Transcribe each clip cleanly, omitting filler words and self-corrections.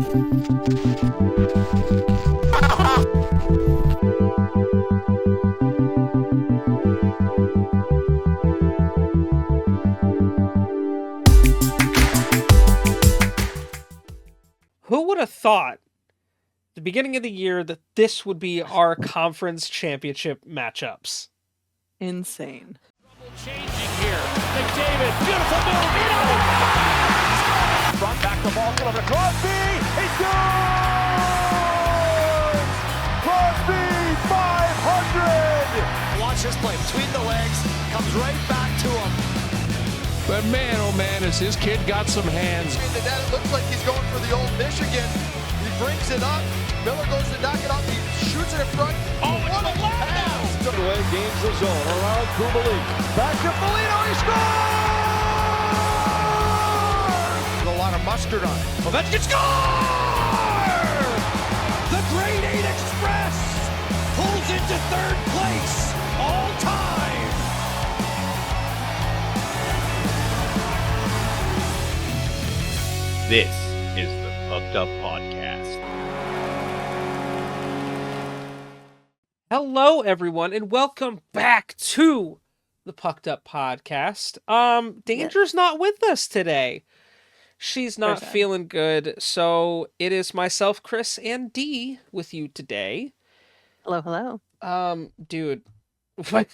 Who would have thought at the beginning of the year that this would be our conference championship matchups? Insane. Changing here. McDavid, beautiful move. Front back the ball, over to Crosby. He scores! Crosby, 500! Watch this play between the legs, comes right back to him. But man, oh man, has his kid got some hands. That looks like he's going for the old Michigan. He brings it up. Miller goes to knock it off. He shoots it in front. Oh, what a pass! Away, gains the zone around Kubalik. Back to Foligno. He scores! With a lot of mustard on it. Ovechkin score! The Grade 8 Express pulls into third place all time. This is the Pucked Up Podcast. Hello, everyone, and welcome back to the Pucked Up Podcast. Danger's not with us today. She's not feeling good, so it is myself, Chris, and Dee with you today. Hello. Dude, what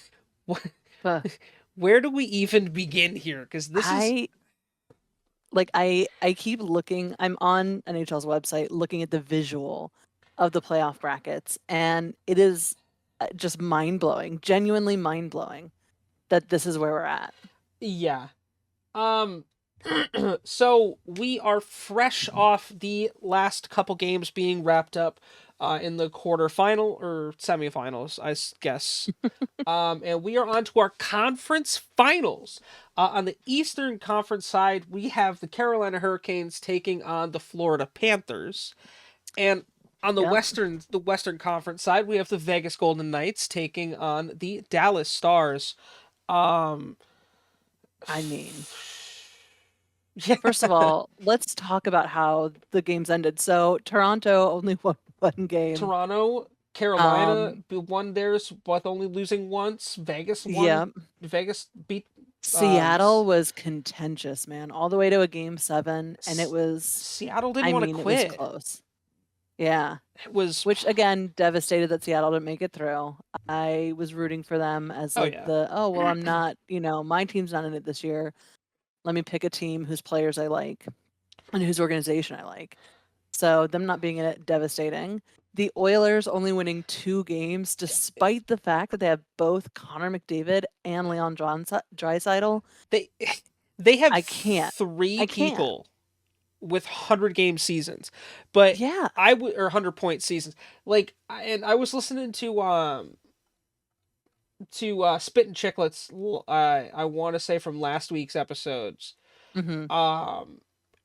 where do we even begin here? Because this is... I keep looking. I'm on NHL's website looking at the visual of the playoff brackets, and it is just mind-blowing, genuinely mind-blowing that this is where we're at. Yeah. So we are fresh off the last couple games being wrapped up in the quarterfinal or semifinals, I guess. And we are on to our conference finals. On the Eastern Conference side, we have the Carolina Hurricanes taking on the Florida Panthers. And on the Western Conference side, we have the Vegas Golden Knights taking on the Dallas Stars. First of all, let's talk about how the games ended. So Toronto only won one game. Toronto, Carolina won theirs, but only losing once. Vegas won. Yeah. Vegas beat... Seattle was contentious, man, all the way to a game 7, and it was... Seattle didn't want to quit. It was close. Yeah. It was... Which, again, devastated that Seattle didn't make it through. I was rooting for them as I'm not, my team's not in it this year. Let me pick a team whose players I like and whose organization I like. So them not being in it, devastating. The Oilers only winning 2 games, despite the fact that they have both Connor McDavid and Leon Draisaitl. They have 3 people with 100-game seasons, but yeah, or 100-point seasons. I was listening to Spit and Chicklets. I want to say from last week's episodes. Mm-hmm.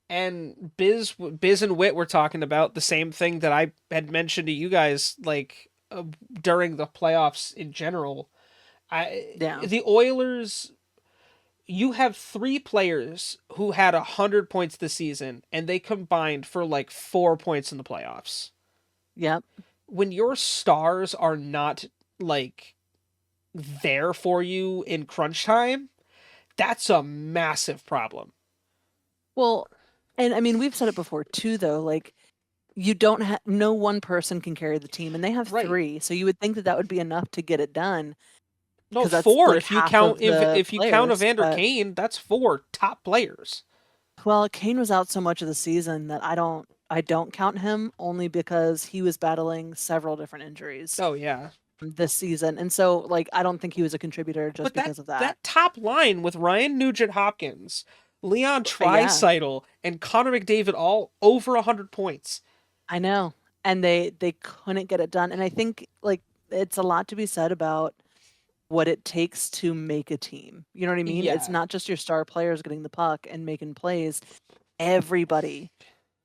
And Biz and Wit were talking about the same thing that I had mentioned to you guys, during the playoffs in general. The Oilers, you have 3 players who had 100 points this season, and they combined for 4 points in the playoffs. Yep. When your stars are not there for you in crunch time, that's a massive problem. Well, and I mean, we've said it before too, though, you don't have, no one person can carry the team, and they have 3, so you would think that would be enough to get it done. No, 4 if you count if you count Evander Kane, that's 4 top players. Well, Kane was out so much of the season that I don't count him, only because he was battling several different injuries. Oh yeah. This season, and so I don't think he was a contributor because of that. That top line with Ryan Nugent-Hopkins, Leon Draisaitl, and Connor McDavid all over 100 points. I know, and they couldn't get it done. And I think it's a lot to be said about what it takes to make a team. You know what I mean? Yeah. It's not just your star players getting the puck and making plays. Everybody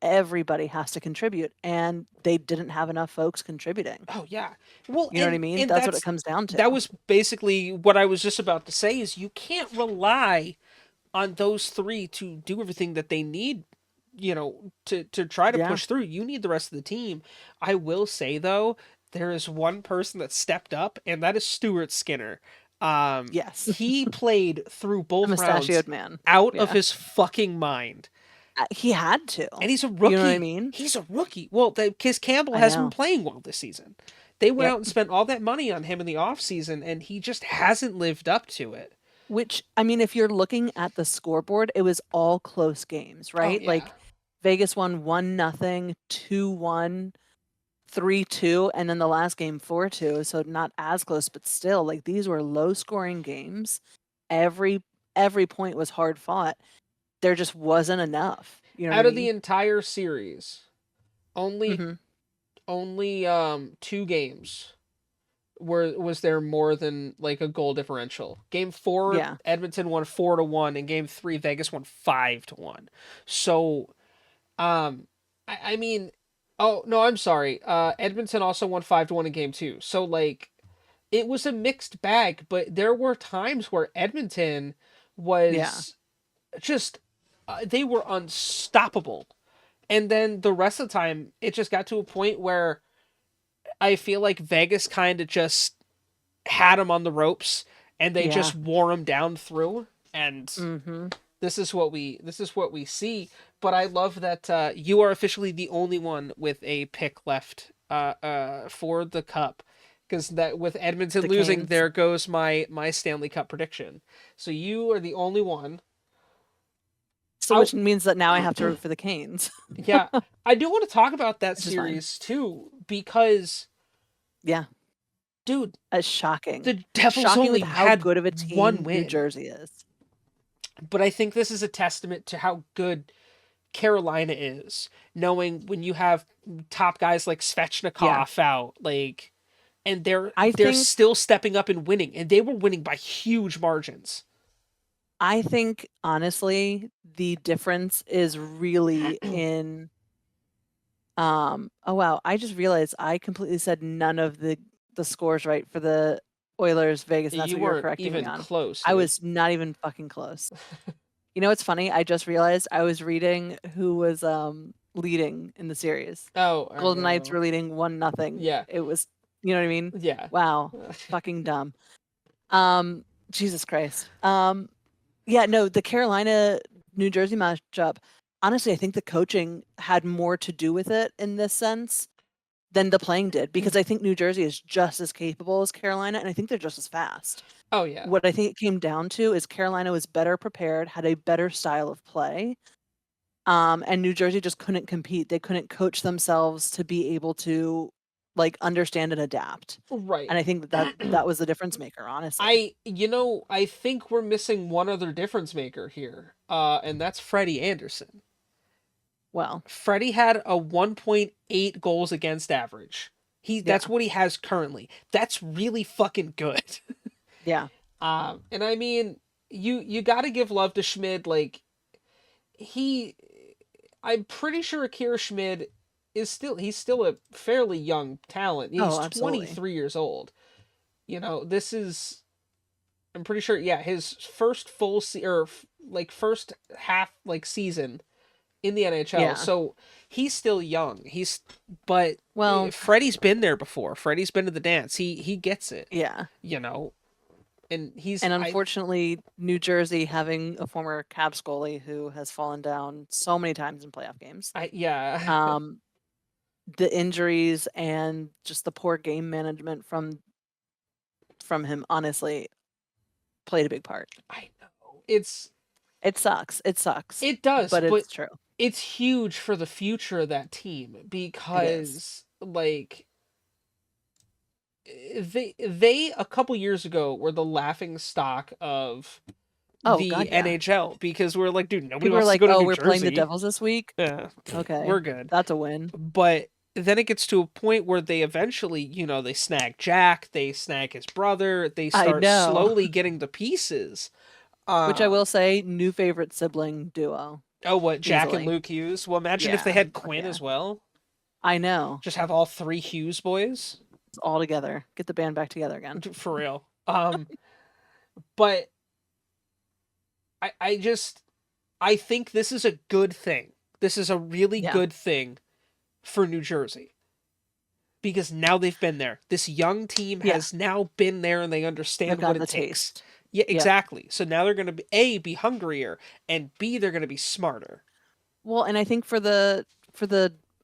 has to contribute, and they didn't have enough folks contributing. Oh yeah. Well, you know what I mean? That's what it comes down to. That was basically what I was just about to say, is you can't rely on those 3 to do everything that they need to try to push through. You need the rest of the team. I will say though, there is one person that stepped up, and that is Stuart Skinner. Yes. He played through both rounds mustachioed man. out of his fucking mind. He had to. And he's a rookie. You know what I mean? He's a rookie. Well, because Campbell hasn't been playing well this season. They went out and spent all that money on him in the offseason, and he just hasn't lived up to it. Which, I mean, if you're looking at the scoreboard, it was all close games, right? Oh, yeah. Like Vegas won 1-0, 2-1, 3-2, and then the last game 4-2. So not as close, but still, like these were low scoring games. Every point was hard fought. There just wasn't enough. You know Out of the entire series, only 2 games was there more than like a goal differential. Game 4, Edmonton won 4-1, and Game 3, Vegas won 5-1. So, I mean, oh no, I'm sorry. Edmonton also won 5-1 in Game 2. So like, it was a mixed bag, but there were times where Edmonton was just they were unstoppable. And then the rest of the time, it just got to a point where I feel like Vegas kind of just had him on the ropes, and they just wore him down through. And this is what we see. But I love that you are officially the only one with a pick left for the Cup, because that with Edmonton losing, Canes. there goes my Stanley Cup prediction. So you are the only one. So which means that now I have to root for the Canes. Yeah. I do want to talk about that series too, because dude, it's shocking. The Devils shocking only with how had good of a team one win. New Jersey is. But I think this is a testament to how good Carolina is, knowing when you have top guys like Svechnikov out, like, and they're still stepping up and winning, and they were winning by huge margins. I think, honestly, the difference is really in oh wow, I just realized I completely said none of the scores right for the Oilers Vegas, and that's what you're correcting me on. Close. I was not even fucking close. You know what's funny? I just realized I was reading who was leading in the series. Oh, Golden Knights were leading 1-0. Yeah. It was, you know what I mean? Yeah. Wow. Fucking dumb. Jesus Christ. Yeah, no, the Carolina New Jersey matchup, honestly, I think the coaching had more to do with it in this sense than the playing did, because I think New Jersey is just as capable as Carolina, and I think they're just as fast. Oh, yeah. What I think it came down to is Carolina was better prepared, had a better style of play, and New Jersey just couldn't compete. They couldn't coach themselves to be able to like understand and adapt. Right. And I think that was the difference maker, honestly. I think we're missing one other difference maker here, and that's Freddie Anderson. Well, Freddie had a 1.8 goals against average. That's what he has currently. That's really fucking good. Yeah. And I mean, you got to give love to Schmid. Like, I'm pretty sure Akira Schmid he's still a fairly young talent. He's 23 years old. You know, this is, I'm pretty sure, his first full first half season in the NHL. Yeah. So he's still young. Freddie's been there before. Freddie's been to the dance. He gets it. Yeah. You know, and unfortunately, New Jersey having a former Caps goalie who has fallen down so many times in playoff games. The injuries and just the poor game management from him, honestly, played a big part. I know. It sucks. It sucks. It does, but it's true. It's huge for the future of that team, because like they a couple years ago were the laughing stock of NHL, because we're like, dude, nobody wants to go to New Jersey. We're playing the Devils this week. Yeah, okay, we're good. That's a win. But then it gets to a point where they eventually, they snag Jack, they snag his brother, they start slowly getting the pieces. Which I will say, new favorite sibling duo. Oh, what, Jack and Luke Hughes? Well, imagine if they had Quinn as well. I know. Just have all 3 Hughes boys. It's all together. Get the band back together again. For real. But I think this is a good thing This is a really good thing for New Jersey. Because now they've been there. This young team has now been there and they understand what it takes. Taste. Yeah, exactly. So now they're going to be A, be hungrier, and B, they're going to be smarter. Well, and I think for the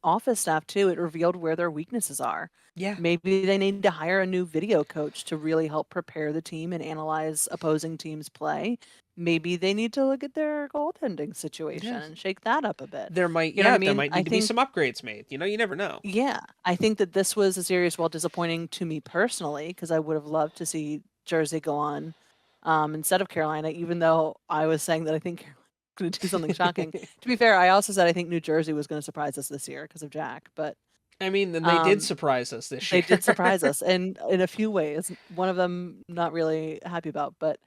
office staff too, it revealed where their weaknesses are. Yeah. Maybe they need to hire a new video coach to really help prepare the team and analyze opposing teams' play. Maybe they need to look at their goaltending situation and shake that up a bit. There might, you know what I mean? there might need to be some upgrades made. You know, you never know. Yeah, I think that this was a series, while disappointing to me personally, because I would have loved to see Jersey go on instead of Carolina, even though I was saying that I think Carolina's going to do something shocking. To be fair, I also said I think New Jersey was going to surprise us this year because of Jack, but I mean, then they did surprise us this year. They did surprise us, and in a few ways. One of them not really happy about, but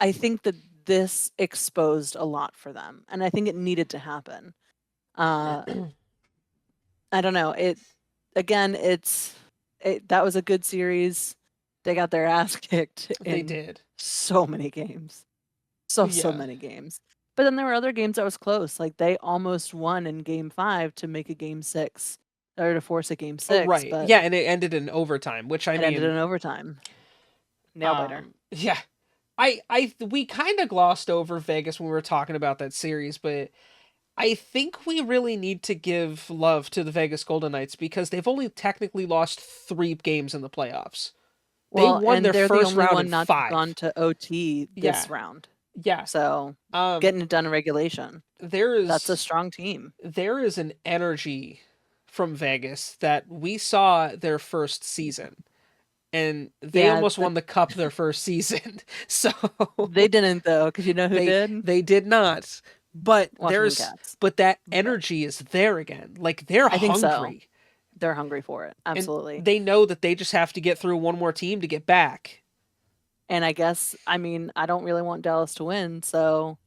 I think that this exposed a lot for them, and I think it needed to happen. I don't know. That was a good series. They got their ass kicked. They did. So many games. So many games. But then there were other games that was close. Like they almost won in game 5 to make a game 6 or to force a game 6. Oh, right. But yeah, and it ended in overtime, which I mean. It ended in overtime. Nail biter. Yeah. We kind of glossed over Vegas when we were talking about that series, but I think we really need to give love to the Vegas Golden Knights because they've only technically lost 3 games in the playoffs. Well, they won their first round in 5. Not gone to OT this round. Yeah. So getting it done in regulation. That's a strong team. There is an energy from Vegas that we saw their first season. And they almost won the cup their first season. So they didn't though, because you know who did? They did not. But Washington Cats. But that energy is there again. Like they're hungry. Think so. They're hungry for it. Absolutely. And they know that they just have to get through one more team to get back. And I guess, I don't really want Dallas to win, so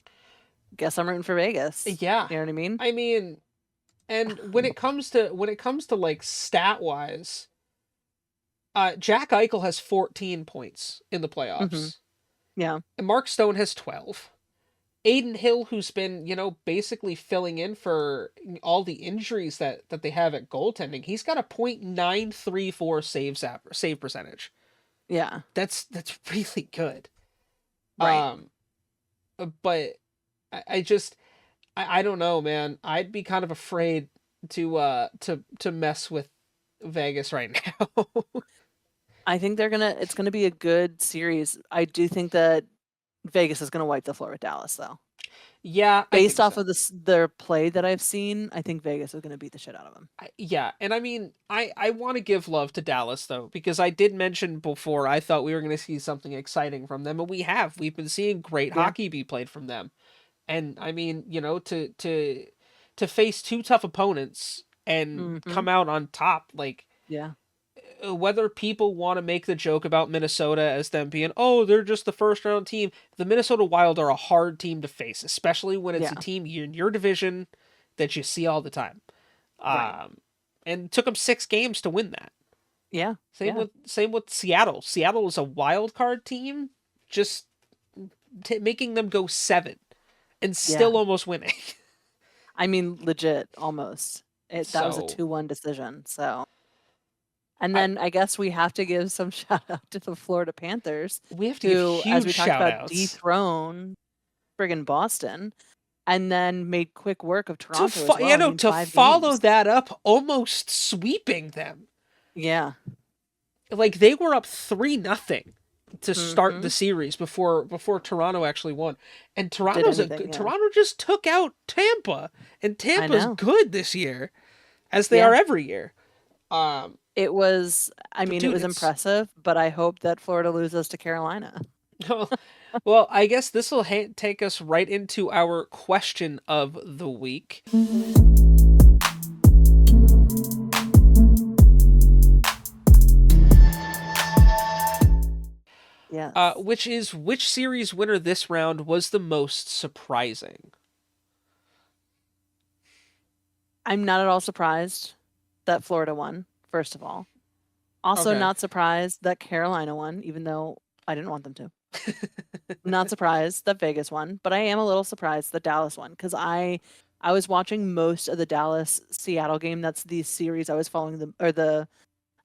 guess I'm rooting for Vegas. Yeah. You know what I mean? I mean, and when it comes to like stat wise, Jack Eichel has 14 points in the playoffs. Mm-hmm. Yeah. And Mark Stone has 12. Aiden Hill, who's been, basically filling in for all the injuries that they have at goaltending, he's got a .934 save percentage. Yeah. That's really good. Right. But I don't know, man. I'd be kind of afraid to mess with Vegas right now. I think it's gonna be a good series. I do think that Vegas is gonna wipe the floor with Dallas, though. Yeah, based off of their play that I've seen, I think Vegas is gonna beat the shit out of them. Yeah, and I mean, I want to give love to Dallas though, because I did mention before I thought we were gonna see something exciting from them, and we have. We've been seeing great hockey be played from them, and I mean, to face 2 tough opponents and come out on top, like whether people want to make the joke about Minnesota as them being, oh, they're just the first round team, the Minnesota Wild are a hard team to face, especially when it's a team in your division that you see all the time. Right. And it took them 6 games to win that. Yeah. Same with Seattle. Seattle is a wild card team, just making them go 7 and still almost winning. I mean, legit, almost. That was a 2-1 decision, so... And then I guess we have to give some shout out to the Florida Panthers. We have to give huge as we talked about, outs. Dethrone friggin' Boston, and then made quick work of Toronto as well. To follow that up, almost sweeping them. Yeah, like they were up 3-0 to start the series before Toronto actually won, and Toronto just took out Tampa, and Tampa's good this year, as they are every year. It was impressive, but I hope that Florida loses to Carolina. Well, I guess this will take us right into our question of the week. Yeah. Which series winner this round was the most surprising? I'm not at all surprised that Florida won. First of all, also not surprised that Carolina won, even though I didn't want them to. Not surprised, the Vegas one, but I am a little surprised the Dallas one, because I was watching most of the Dallas Seattle game. That's the series I was following the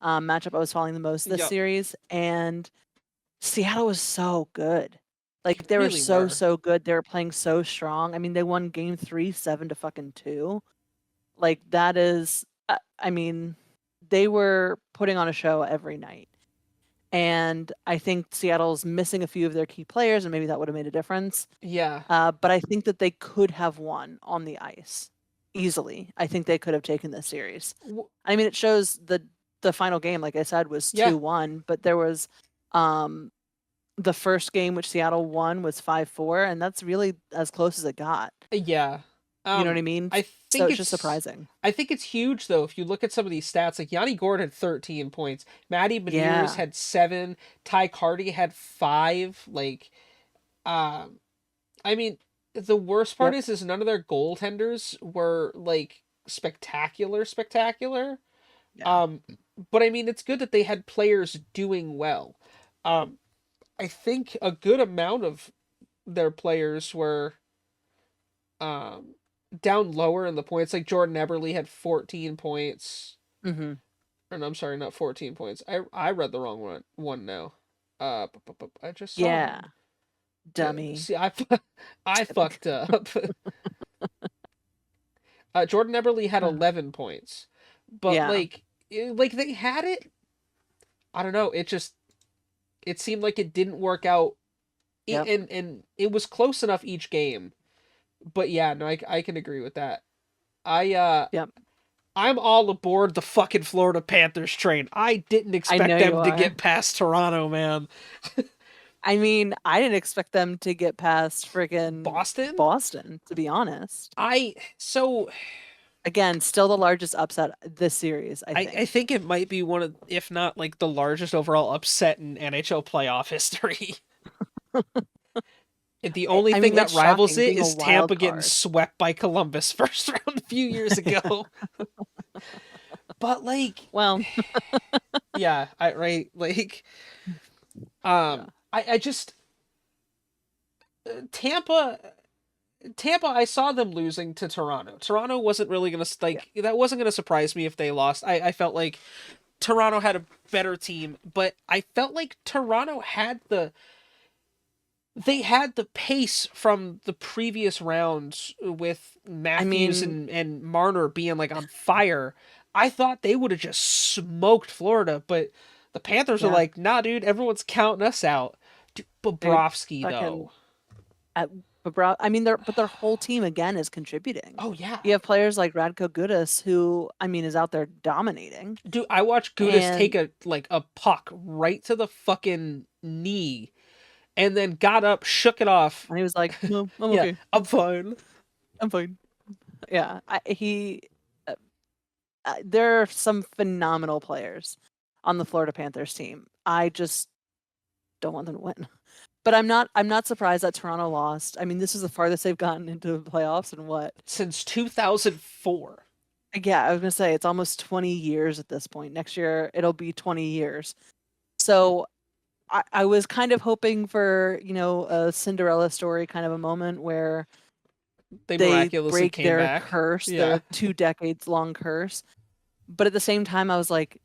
matchup I was following the most this Yep. series, and Seattle was so good. Like they were Really so good. They were playing so strong. I mean, they won game 3, 7-2. Like that is, I mean, they were putting on a show every night. And I think Seattle's missing a few of their key players, and maybe that would have made a difference. Yeah. But I think that they could have won on the ice easily. I think they could have taken this series. I mean, it shows the final game, like I said, was 2-1, but there was the first game which Seattle won was 5-4, and that's really as close as it got. Yeah. You know what I mean? I think so it's just surprising. I think it's huge though. If you look at some of these stats, like Yanni Gord had 13 points, Matty Beniers had 7, Ty Carty had 5. Like, I mean, the worst part is none of their goaltenders were like spectacular. Yeah. But I mean, it's good that they had players doing well. I think a good amount of their players were down lower in the points. Like Jordan Eberle had 14 points. Mm-hmm. And I'm sorry, not 14 points. I read the wrong one now. I just saw him. Dummy. See, I fucked up. Jordan Eberle had 11 points. But like they had it. I don't know, it seemed like it didn't work out. And it was close enough each game. But yeah, no, I can agree with that. I'm all aboard the fucking Florida Panthers train. I didn't expect them to get past Toronto, man. I mean, I didn't expect them to get past friggin' Boston, to be honest. Again, still the largest upset this series, I think. I think it might be one of, if not like the largest overall upset in NHL playoff history. The only thing that rivals it is Tampa getting swept by Columbus first round a few years ago. But like, well, yeah, I just Tampa, I saw them losing to Toronto. Toronto wasn't really gonna that wasn't gonna surprise me if they lost. I felt like Toronto had a better team, but I felt like Toronto had the pace from the previous rounds with Matthews and Marner being like on fire. I thought they would have just smoked Florida, but the Panthers are like, nah, dude, everyone's counting us out. Bobrovsky, though. I mean, their whole team again is contributing. Oh yeah, you have players like Radko Gudas, who I mean is out there dominating. Dude, I watched Gudas take a puck right to the fucking knee, and then got up, shook it off, and he was like, "No, I'm okay. I'm fine. I'm fine." Yeah, there are some phenomenal players on the Florida Panthers team. I just don't want them to win. But I'm not surprised that Toronto lost. I mean, this is the farthest they've gotten into the playoffs in what? Since 2004. Yeah, I was going to say it's almost 20 years at this point. Next year it'll be 20 years. So I was kind of hoping for, a Cinderella story kind of a moment where they miraculously break came their back. curse, their 2 decades long curse. But at the same time, I was like,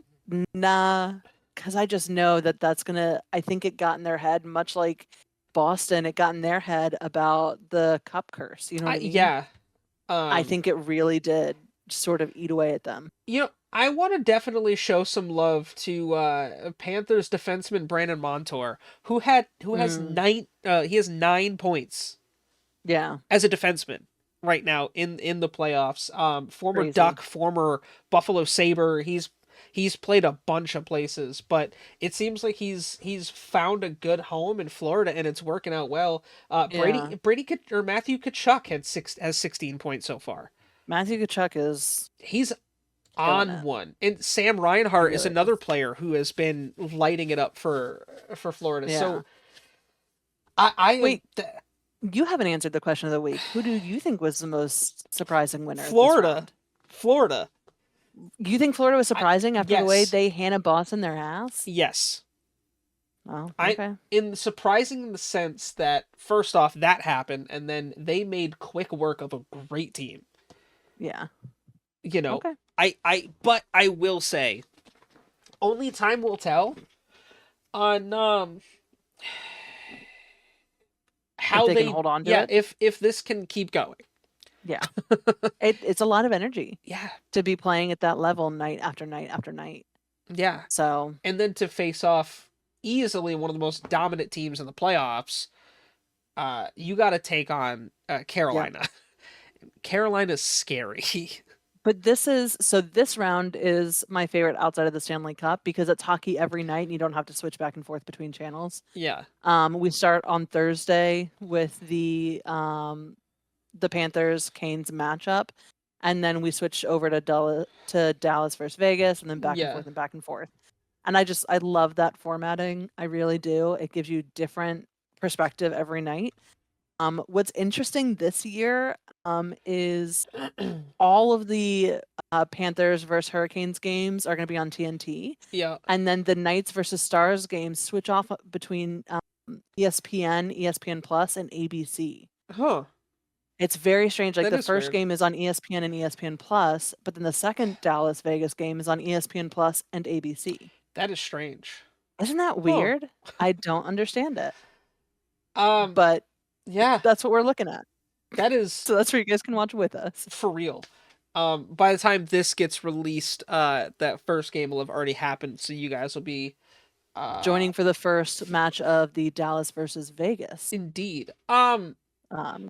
nah, because I just know that's I think it got in their head, much like Boston, it got in their head about the cup curse. You know what I mean? Yeah. I think it really did sort of eat away at them. I want to definitely show some love to Panthers defenseman Brandon Montour, who has 9 points. Yeah. As a defenseman right now in the playoffs. Former Crazy. Duck, former Buffalo Sabre. He's played a bunch of places, but it seems like he's found a good home in Florida and it's working out well. Matthew Tkachuk has 16 points so far. Matthew Tkachuk he's on one, and Sam Reinhart is another player who has been lighting it up for Florida. Yeah. So wait. You haven't answered the question of the week. Who do you think was the most surprising winner? Florida. You think Florida was surprising after the way they Hannah Boston their ass? Yes. Oh, okay. Surprising in the sense that first off that happened, and then they made quick work of a great team. Yeah. Okay. Okay. But I will say, only time will tell on how if they can they hold on to it. if this can keep going. Yeah. It's a lot of energy. Yeah. To be playing at that level night after night after night. Yeah. So. And then to face off easily one of the most dominant teams in the playoffs, you got to take on Carolina. Yep. Carolina's scary. But this round is my favorite outside of the Stanley Cup because it's hockey every night and you don't have to switch back and forth between channels. Yeah. We start on Thursday with the Panthers Canes matchup, and then we switch over to Dallas versus Vegas, and then back and forth and back and forth. And I love that formatting. I really do. It gives you different perspective every night. What's interesting this year is all of the Panthers versus Hurricanes games are going to be on TNT. Yeah. And then the Knights versus Stars games switch off between ESPN, ESPN Plus, and ABC. Huh. It's very strange. Like that the first weird. game is on ESPN and ESPN Plus, but then the second Dallas Vegas game is on ESPN Plus and ABC. That is strange. Isn't that weird? Oh. I don't understand it. But yeah, that's what we're looking at. That is so that's where you guys can watch with us for real. By the time this gets released, that first game will have already happened, so you guys will be joining for the first match of the Dallas versus Vegas. Indeed. I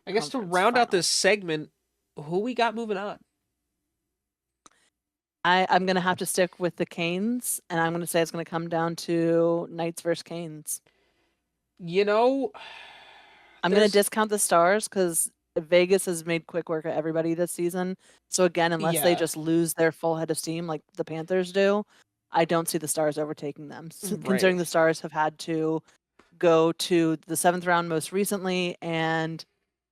guess to round out this segment, who we got moving on? I'm going to have to stick with the Canes, and I'm going to say it's going to come down to Knights versus Canes. You know, I'm going to discount the Stars because Vegas has made quick work of everybody this season. So again, unless they just lose their full head of steam like the Panthers do, I don't see the Stars overtaking them. So, considering the Stars have had to go to the 7th round most recently, and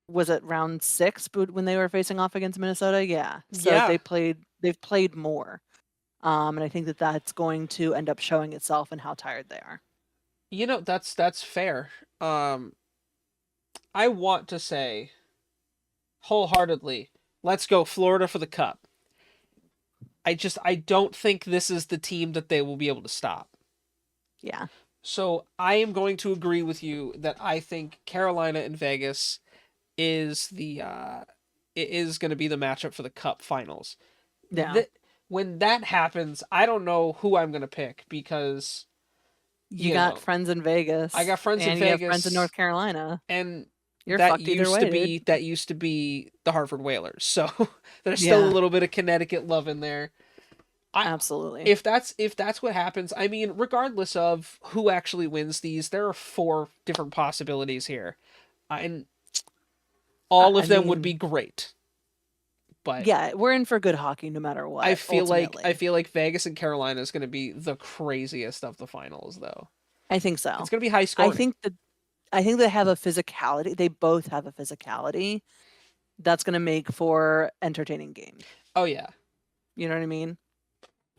was it round 6 when they were facing off against Minnesota? Yeah. So they've played more. And I think that's going to end up showing itself in how tired they are. You know, that's fair. I want to say wholeheartedly, let's go Florida for the cup. I don't think this is the team that they will be able to stop. Yeah. So I am going to agree with you that I think Carolina and Vegas is it is going to be the matchup for the cup finals. Yeah. When that happens, I don't know who I'm going to pick because you got friends in Vegas. I got friends in Vegas. And you have friends in North Carolina. And you're fucked either way. That used to be the Hartford Whalers. So there's still a little bit of Connecticut love in there. Absolutely. If that's what happens, I mean, regardless of who actually wins these, there are 4 different possibilities here. And all of them would be great. But yeah, we're in for good hockey no matter what. I feel like Vegas and Carolina is going to be the craziest of the finals, though. I think so. It's going to be high scoring. I think they have a physicality. They both have a physicality that's going to make for entertaining games. Oh yeah, you know what I mean.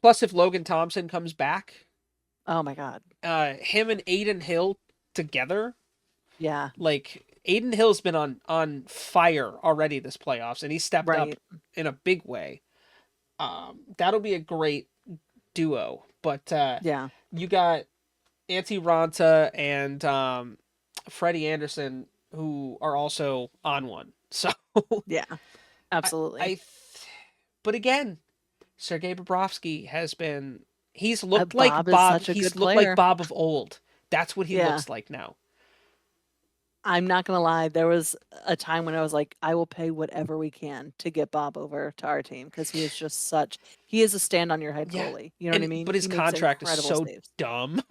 Plus, if Logan Thompson comes back, oh my god, him and Aiden Hill together, yeah, like. Aiden Hill's been on fire already this playoffs, and he stepped up in a big way. That'll be a great duo. But you got Antti Ranta and Freddie Anderson, who are also on one. So yeah, absolutely. But again, Sergei Bobrovsky he's looked like Bob. He's looked like Bob of old. That's what he looks like now. I'm not going to lie. There was a time when I was like, I will pay whatever we can to get Bob over to our team because he is just he is a stand on your head goalie. You know what I mean? But his contract is so dumb.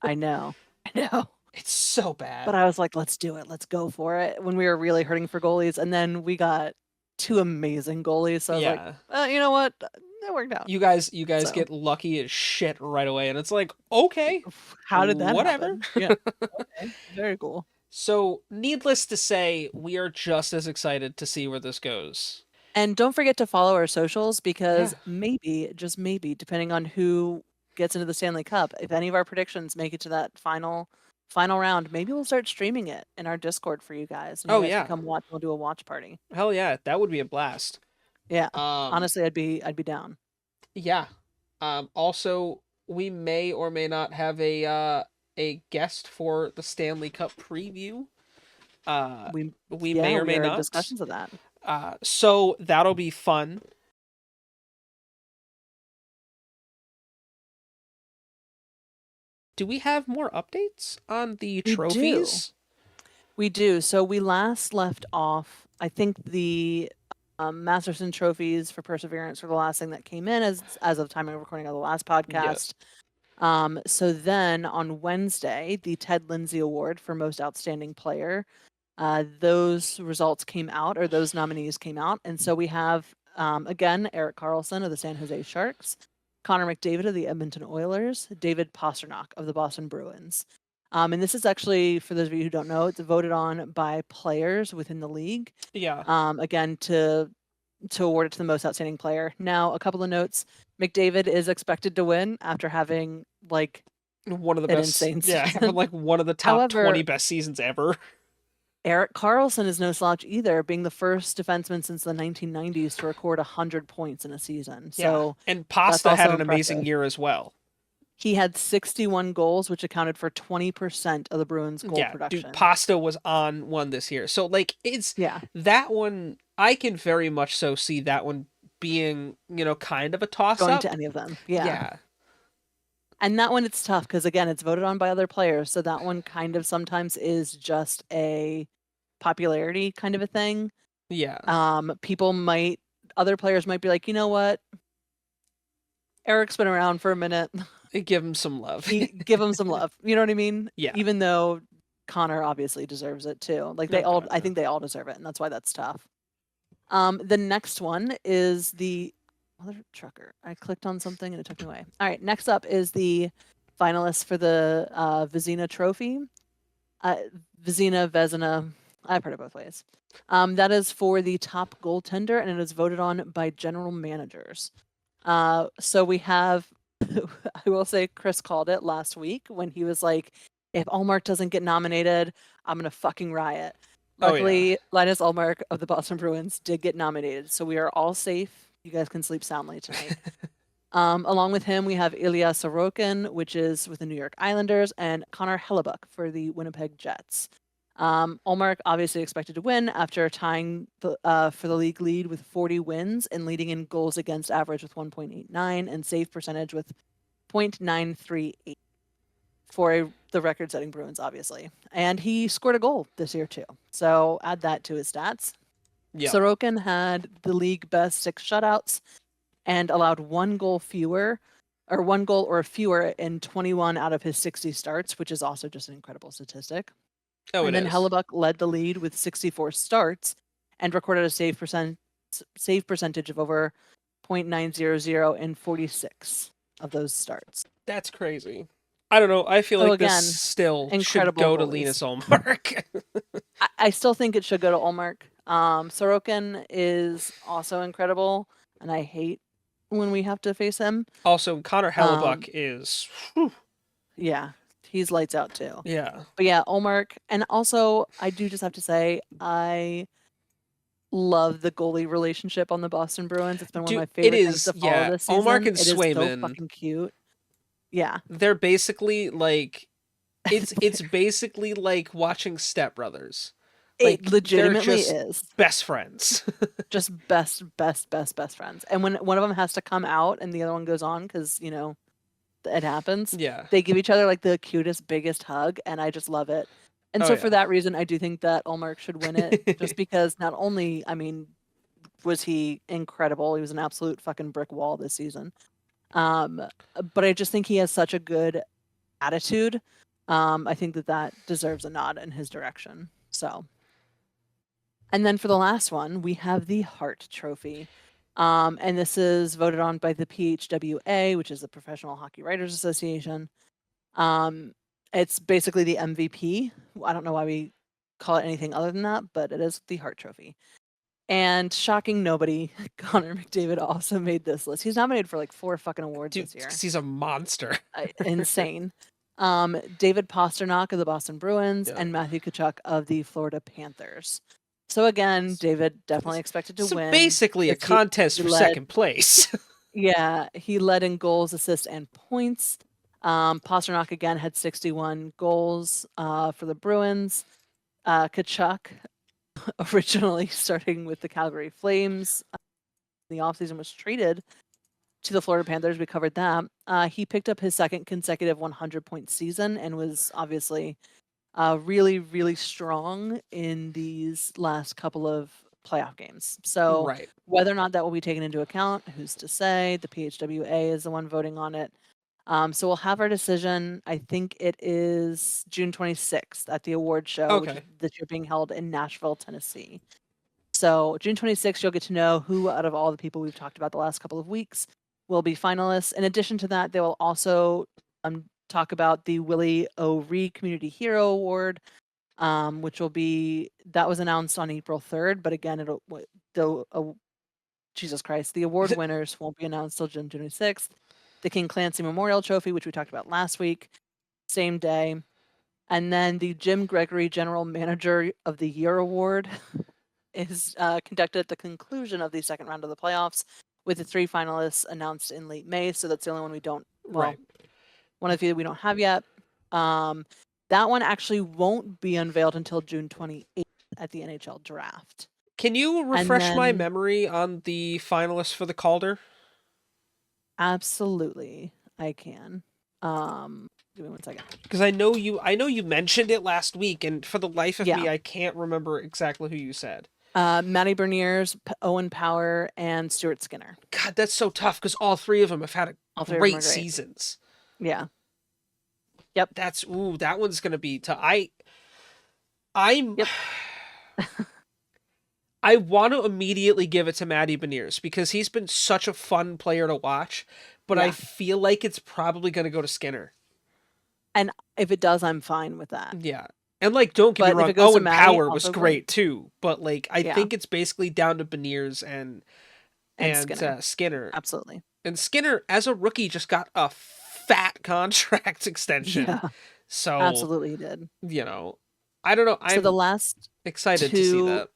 I know. It's so bad. But I was like, let's do it. Let's go for it when we were really hurting for goalies. And then we got 2 amazing goalies. So I was like, you know what? That worked out. You guys get lucky as shit right away. And it's like, okay. How did that happen? Yeah. Okay. Very cool. So, needless to say, we are just as excited to see where this goes. And don't forget to follow our socials because maybe, just maybe, depending on who gets into the Stanley Cup, if any of our predictions make it to that final round, maybe we'll start streaming it in our Discord for you guys. And you guys can come watch. We'll do a watch party. Hell yeah, that would be a blast. Yeah. Honestly, I'd be down. Yeah. Also, we may or may not have a guest for the Stanley Cup preview. We may or may not. Discussions of that. So that'll be fun. Do we have more updates on the trophies? We do. So we last left off, I think the Masterson trophies for Perseverance were the last thing that came in as of the time of recording of the last podcast. Yes. So then on Wednesday, the Ted Lindsay Award for Most Outstanding Player, those results came out, or those nominees came out. And so we have, again, Erik Karlsson of the San Jose Sharks, Connor McDavid of the Edmonton Oilers, David Pastrnak of the Boston Bruins. And this is actually, for those of you who don't know, it's voted on by players within the league. Yeah. Again, to award it to the most outstanding player. Now, a couple of notes. McDavid is expected to win after having like one of the best, insane season. Like one of the top However, 20 best seasons ever. Erik Karlsson is no slouch either, being the first defenseman since the 1990s to record 100 points in a season. So, and Pasta had an amazing year as well. He had 61 goals, which accounted for 20% of the Bruins' goal production. Dude, Pasta was on one this year. So, like, it's that one, I can very much so see that one being, kind of a toss-up. Going to any of them. Yeah. And that one, it's tough because, again, it's voted on by other players. So that one kind of sometimes is just a popularity kind of a thing. Yeah. Other players might be like, you know what? Eric's been around for a minute. Give him some love. Give him some love. You know what I mean? Yeah. Even though Connor obviously deserves it too. Like I think they all deserve it, and that's why that's tough. The next one is the mother trucker. I clicked on something and it took me away. All right, next up is the finalists for the Vezina Trophy. Vezina. I've heard it both ways. That is for the top goaltender, and it is voted on by general managers. So we have, I will say Chris called it last week when he was like, if Ullmark doesn't get nominated, I'm going to fucking riot. Luckily, Linus Ullmark of the Boston Bruins did get nominated, so we are all safe. You guys can sleep soundly tonight. Along with him, we have Ilya Sorokin, which is with the New York Islanders, and Connor Hellebuyck for the Winnipeg Jets. Ullmark obviously expected to win after tying for the league lead with 40 wins and leading in goals against average with 1.89 and save percentage with 0.938 for the record-setting Bruins, obviously. And he scored a goal this year too, so add that to his stats. Yeah. Sorokin had the league best 6 shutouts and allowed one goal or fewer in 21 out of his 60 starts, which is also just an incredible statistic. And then Hellebuyck led the lead with 64 starts and recorded a save percentage of over 0.900 in 46 of those starts. That's crazy. I don't know. I feel like this still should go to Linus Ullmark. I still think it should go to Ullmark. Sorokin is also incredible, and I hate when we have to face him. Also, Connor Hellebuyck is... Whew. Yeah. He's lights out too. Yeah. But yeah, Ullmark. And also, I do just have to say, I love the goalie relationship on the Boston Bruins. It's been one of my favorite things to follow this season. Ullmark and Swayman. It is so fucking cute. Yeah. They're basically like, it's basically like watching Step Brothers. Like, it legitimately is. Best friends. Just best friends. And when one of them has to come out and the other one goes on, because, it happens. Yeah. They give each other like the cutest, biggest hug, and I just love it. And for that reason, I do think that Ullmark should win it, just because not only, was he incredible, he was an absolute fucking brick wall this season. But I just think he has such a good attitude. I think that deserves a nod in his direction. So. And then for the last one, we have the Hart Trophy. And this is voted on by the PHWA, which is the Professional Hockey Writers Association. It's basically the MVP. I don't know why we call it anything other than that, but it is the Hart Trophy. And shocking nobody, Connor McDavid also made this list. He's nominated for like 4 fucking awards this year. He's a monster. Insane. David Pastrnak of the Boston Bruins and Matthew Tkachuk of the Florida Panthers. So again, David definitely expected to win. Basically a contest for second place. Yeah, he led in goals, assists, and points. Pastrnak again had 61 goals for the Bruins. Tkachuk, originally starting with the Calgary Flames, in the offseason was traded to the Florida Panthers. We covered that. He picked up his second consecutive 100-point season and was obviously really, really strong in these last couple of playoff games. So whether or not that will be taken into account, who's to say? The PHWA is the one voting on it. So we'll have our decision. I think it is June 26th at the award show, which is this year being held in Nashville, Tennessee. So June 26th, you'll get to know who out of all the people we've talked about the last couple of weeks will be finalists. In addition to that, they will also talk about the Willie O'Ree Community Hero Award, which will be, that was announced on April 3rd, but again, Jesus Christ, the award winners won't be announced till June 26th. The King Clancy Memorial Trophy, which we talked about last week, same day. And then the Jim Gregory General Manager of the Year Award is conducted at the conclusion of the second round of the playoffs, with the 3 finalists announced in late May. So that's the only one we don't, one of the few that we don't have yet. That one actually won't be unveiled until June 28th at the NHL draft. Can you refresh my memory on the finalists for the Calder? Absolutely, I can. Give me one second. Because I know you mentioned it last week, and for the life of me, I can't remember exactly who you said. Matty Beniers, Owen Power, and Stuart Skinner. God, that's so tough because all 3 of them have had great seasons. Yeah. Yep. That one's gonna be tough. I want to immediately give it to Matty Beniers because he's been such a fun player to watch, but I feel like it's probably going to go to Skinner. And if it does, I'm fine with that. Yeah. And don't get me wrong, Owen Power was great too, but I think it's basically down to Beniers and Skinner. Absolutely. And Skinner, as a rookie, just got a fat contract extension. Yeah. So absolutely he did. I don't know. I'm the last excited to see that.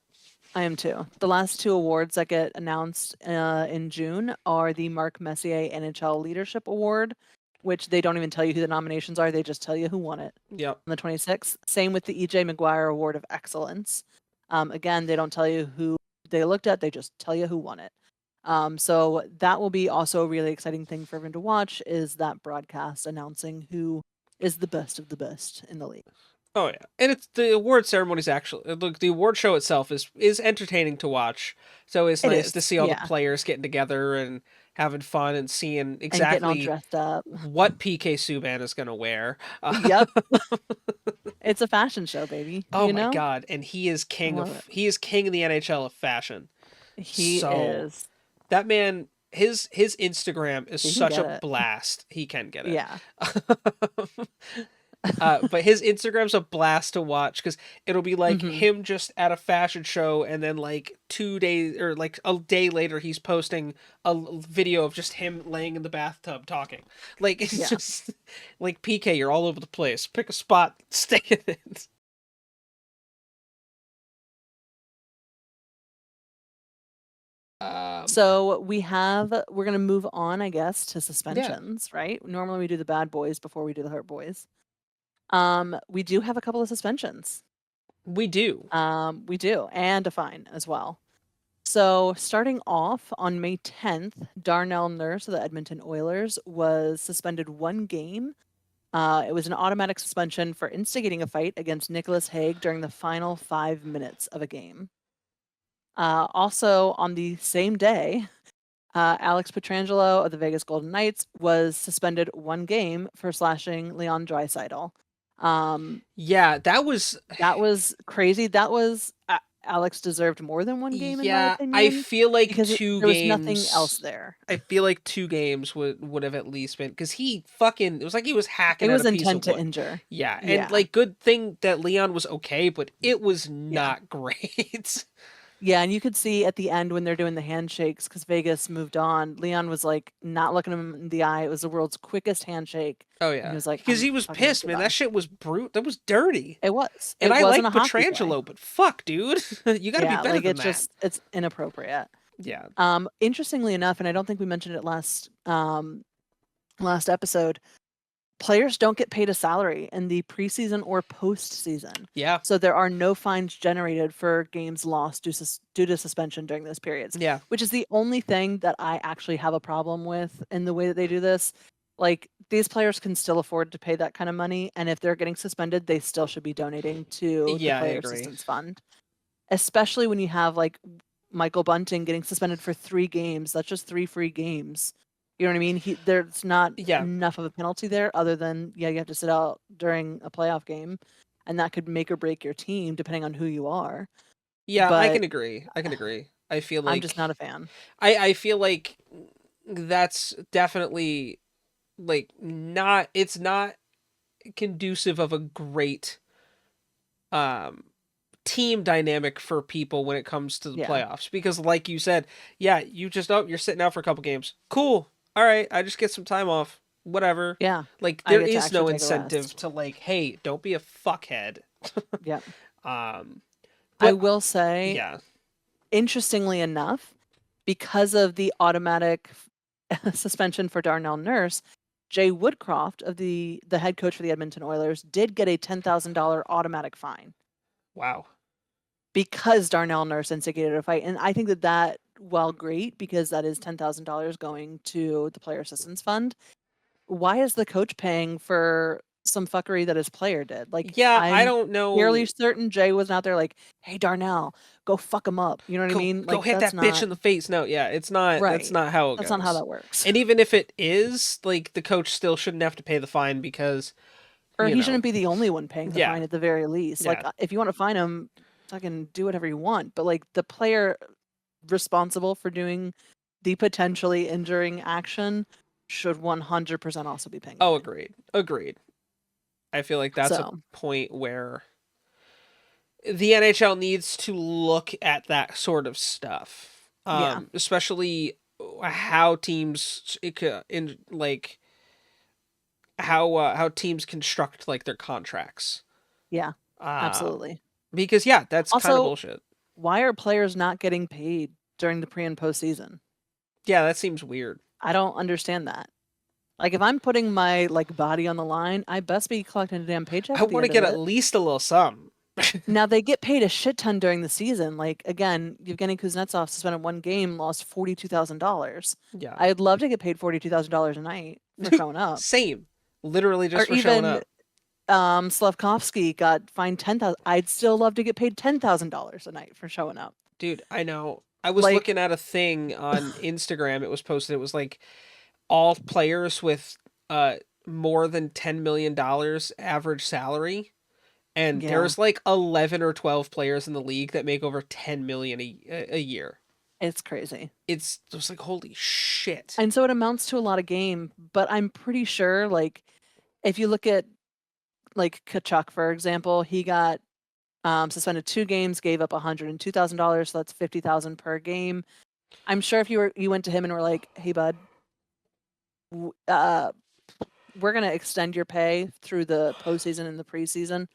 I am too. The last 2 awards that get announced in June are the Mark Messier NHL Leadership Award, which they don't even tell you who the nominations are. They just tell you who won it. Yep. On the 26th. Same with the E.J. McGuire Award of Excellence. Again, they don't tell you who they looked at. They just tell you who won it. So that will be also a really exciting thing for everyone to watch, is that broadcast announcing who is the best of the best in the league. Oh yeah, and it's the award ceremony's actually the award show itself is entertaining to watch. So it's nice to see all the players getting together and having fun and seeing exactly and getting all dressed up. What PK Subban is going to wear. Yep, it's a fashion show, baby. Oh my god, and he is king of the NHL of fashion. He is. That man. His Instagram is such a blast. He can get it. Yeah. But his Instagram's a blast to watch because it'll be him just at a fashion show, and then 2 days or a day later he's posting a video of just him laying in the bathtub talking. It's just PK, you're all over the place. Pick a spot, stay in it. So we're gonna move on, I guess, to suspensions, right? Normally we do the bad boys before we do the hurt boys. We do have a couple of suspensions. We do. And a fine as well. So starting off on May 10th, Darnell Nurse of the Edmonton Oilers was suspended 1 game. It was an automatic suspension for instigating a fight against Nicholas Hague during the final 5 minutes of a game. Also on the same day, Alex Pietrangelo of the Vegas Golden Knights was suspended 1 game for slashing Leon Draisaitl. Yeah, that was crazy. That was Alex deserved more than 1 game. Yeah, in my opinion, I feel like because 2 there games. was nothing else there. I feel like 2 games would have at least been, because he fucking, it was like he was hacking. It was at a piece intent of to injure. Yeah, and good thing that Leon was okay, but it was not great. Yeah, and you could see at the end when they're doing the handshakes, because Vegas moved on, Leon was like not looking him in the eye. It was the world's quickest handshake. Oh And yeah, he was like, because "I'm he was fucking pissed, man. goodbye." That shit was that was dirty. It was. And It I wasn't like a hockey play. Petrangelo, but fuck, dude, you gotta be Yeah, better like than it's that. it's inappropriate. Yeah. Interestingly enough, and I don't think we mentioned it last episode, players don't get paid a salary in the preseason or postseason. Yeah. So there are no fines generated for games lost due to suspension during those periods. Yeah. Which is the only thing that I actually have a problem with in the way that they do this. Like, these players can still afford to pay that kind of money, and if they're getting suspended, they still should be donating to the Yeah, I Player agree. Assistance Fund. Especially when you have like Michael Bunting getting suspended for 3 games. That's just 3 free games. You know what I mean? There's not enough of a penalty there other than, you have to sit out during a playoff game, and that could make or break your team depending on who you are. Yeah, but I can agree. I feel like I'm just not a fan. I feel like that's definitely like it's not conducive of a great team dynamic for people when it comes to the playoffs, because like you said, you just you're sitting out for a couple games. Cool. All right, I just get some time off. Whatever. Yeah. Like there is no incentive to like, hey, don't be a fuckhead. Yeah. But I will say, yeah. Interestingly enough, because of the automatic suspension for Darnell Nurse, Jay Woodcroft, of the head coach for the Edmonton Oilers, did get a $10,000 automatic fine. Wow. Because Darnell Nurse instigated a fight. And I think that, well, great, because that is $10,000 going to the Player Assistance Fund. Why is the coach paying for some fuckery that his player did? Like, I don't know. Fairly certain Jay wasn't out there like, hey, Darnell, go fuck him up. You know what I mean? Go Like, hit that bitch in the face. No, it's not. Right. That's not how it goes. That's not how that works. And even if it is, like, the coach still shouldn't have to pay the fine because... Or he shouldn't be the only one paying the fine at the very least. Yeah. Like, if you want to fine him, fucking do whatever you want. But, like, the player responsible for doing the potentially injuring action should 100% also be paying. Oh, agreed. I feel like that's a point where the NHL needs to look at that sort of stuff. Especially how teams how teams construct like their contracts. Yeah. Absolutely. Because that's also, kind of bullshit. Why are players not getting paid during the pre and post season? Yeah, that seems weird. I don't understand that. Like, if I'm putting my body on the line, I best be collecting a damn paycheck. I want to get at least a little sum. Now, they get paid a shit ton during the season. Like, again, Yevgeny Kuznetsov suspended 1 game, lost $42,000. Yeah. I'd love to get paid $42,000 a night for showing up. Same. Literally just for showing up. Slavkovsky got fined $10,000. I'd still love to get paid $10,000 a night for showing up. Dude, I know. I was looking at a thing on Instagram. It was posted. It was like all players with more than $10 million average salary. And there's like 11 or 12 players in the league that make over 10 million a year. It's crazy. It's just like, holy shit. And so it amounts to a lot of game, but I'm pretty sure, like, if you look at like Kachuk, for example, he got suspended 2 games, gave up $102,000, so that's $50,000 per game. I'm sure if you went to him and were like, "Hey, bud, we're gonna extend your pay through the postseason and the preseason.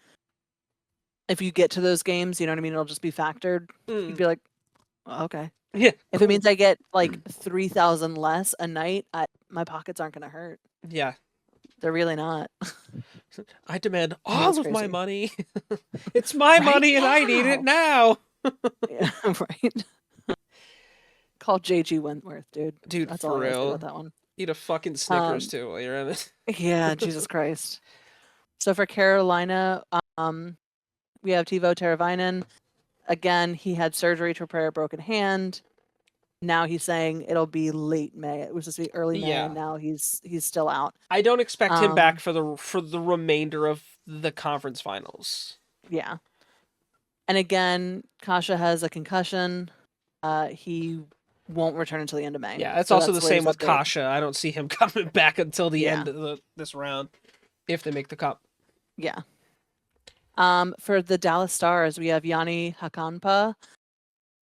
If you get to those games, you know what I mean, it'll just be factored." You'd be like, oh, "Okay." Yeah. If it means I get like 3,000 less a night, my pockets aren't gonna hurt. Yeah. They're really not. I demand all of my money. It's my money and I need it now. Yeah, right. Call JG Wentworth, dude. Dude, that's for all I real. about that one. Eat a fucking Snickers too while you're at it. Yeah, Jesus Christ. So for Carolina, we have Teuvo Teravainen. Again, he had surgery to repair a broken hand. Now he's saying it'll be late May. It was supposed to be early May, and now he's still out. I don't expect him back for the remainder of the conference finals. Yeah. And again, Kasha has a concussion. He won't return until the end of May. Yeah, that's also the same with Kasha. I don't see him coming back until the end of this round, if they make the cup. Yeah. For the Dallas Stars, we have Yanni Hakanpää.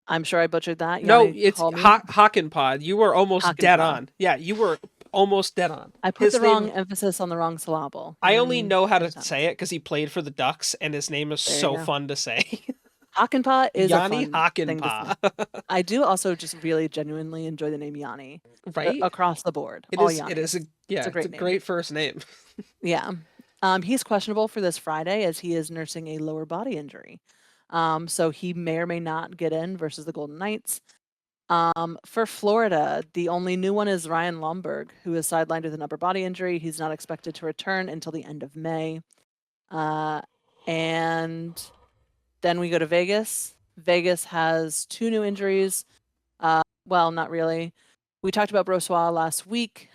I'm sure I butchered that. No, Yanni, it's call me. Hockenpod. You were almost dead Hockenpod. on. Yeah, you were almost dead on. I put the wrong emphasis on the wrong syllable. I only Yanni know how to Hockenpod. say it because he played for the Ducks, and his name is There you so go. fun to say. Hockenpot is Yanni a fun thing to Hockenpod. say. I do also just really genuinely enjoy the name Yanni. Right? Across the board. It all is. Yannis. It is. It's a great first name. Yeah. He's questionable for this Friday as he is nursing a lower body injury. So he may or may not get in versus the Golden Knights. For Florida, the only new one is Ryan Lomberg, who is sidelined with an upper body injury. He's not expected to return until the end of May. And then we go to Vegas. Vegas has 2 new injuries. Well, not really. We talked about Brossoit last week.